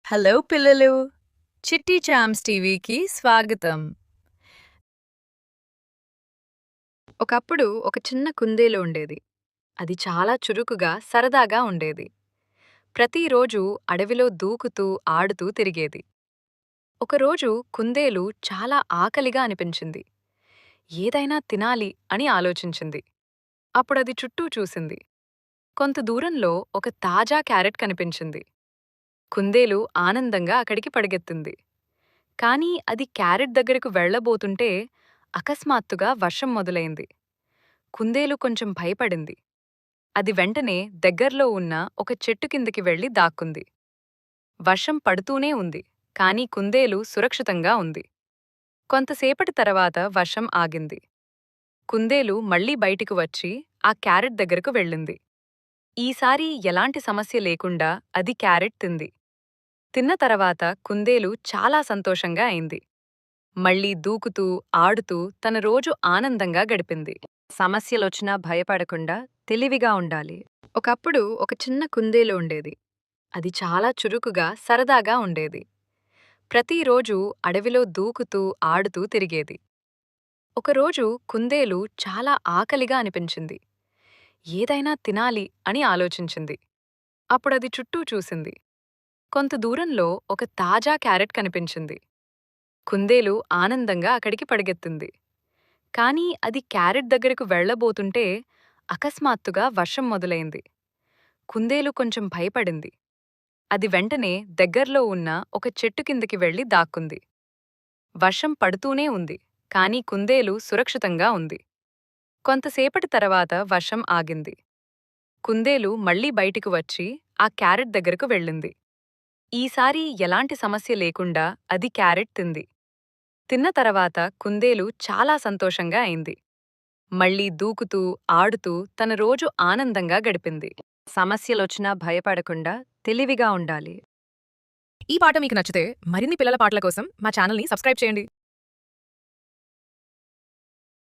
Hello పిల్లలు, చిట్టి charms టీవీకి స్వాగతం. ఒకప్పుడు ఒక చిన్న కుందేలు ఉండేది. అది చాలా చురుకుగా, సరదాగా ఉండేది. ప్రతిరోజు అడవిలో దూకుతూ, ఆడుతూ తిరిగేది. ఒకరోజు కుందేలు చాలా ఆకలిగా అనిపించింది. ఏదైనా తినాలి అని ఆలోచించింది. అప్పుడది చుట్టూ చూసింది. కొంత దూరంలో ఒక తాజా క్యారెట్ కనిపించింది. కుందేలు ఆనందంగా అక్కడికి పరుగెత్తింది. కానీ అది క్యారెట్ దగ్గరకు వెళ్ళబోతుంటే అకస్మాత్తుగా వర్షం మొదలైంది. కుందేలు కొంచెం భయపడింది. అది వెంటనే దగ్గర్లో ఉన్న ఒక చెట్టు కిందకి వెళ్లి దాక్కుంది. వర్షం పడుతూనే ఉంది, కానీ కుందేలు సురక్షితంగా ఉంది. కొంతసేపటి తర్వాత వర్షం ఆగింది. కుందేలు మళ్లీ బయటికి వచ్చి ఆ క్యారెట్ దగ్గరకు వెళ్ళింది. ఈసారి ఎలాంటి సమస్య లేకుండా అది క్యారెట్ తింది. తిన్న తర్వాత కుందేలు చాలా సంతోషంగా అయింది. మళ్ళీ దూకుతూ, ఆడుతూ తన రోజు ఆనందంగా గడిపింది. సమస్యలొచ్చినా భయపడకుండా తెలివిగా ఉండాలి. ఒకప్పుడు ఒక చిన్న కుందేలు ఉండేది. అది చాలా చురుకుగా, సరదాగా ఉండేది. ప్రతిరోజు అడవిలో దూకుతూ, ఆడుతూ తిరిగేది. ఒకరోజు కుందేలు చాలా ఆకలిగా అనిపించింది. ఏదైనా తినాలి అని ఆలోచించింది. అప్పుడది చుట్టూ చూసింది. కొంత దూరంలో ఒక తాజా క్యారెట్ కనిపించింది. కుందేలు ఆనందంగా అక్కడికి పరుగెత్తింది. కానీ అది క్యారెట్ దగ్గరకు వెళ్ళబోతుంటే అకస్మాత్తుగా వర్షం మొదలైంది. కుందేలు కొంచెం భయపడింది. అది వెంటనే దగ్గర్లో ఉన్న ఒక చెట్టు కిందకి వెళ్లి దాక్కుంది. వర్షం పడుతూనే ఉంది, కానీ కుందేలు సురక్షితంగా ఉంది. కొంతసేపటి తర్వాత వర్షం ఆగింది. కుందేలు మళ్లీ బయటికి వచ్చి ఆ క్యారెట్ దగ్గరకు వెళ్ళింది. ఈసారి ఎలాంటి సమస్య లేకుండా అది క్యారెట్ తింది. తిన్న తర్వాత కుందేలు చాలా సంతోషంగా అయింది. మళ్ళీ దూకుతూ, ఆడుతూ తన రోజు ఆనందంగా గడిపింది. సమస్యలొచ్చినా భయపడకుండా తెలివిగా ఉండాలి. ఈ పాట మీకు నచ్చితే మరిన్ని పిల్లల పాటల కోసం మా ఛానల్ని సబ్స్క్రైబ్ చేయండి.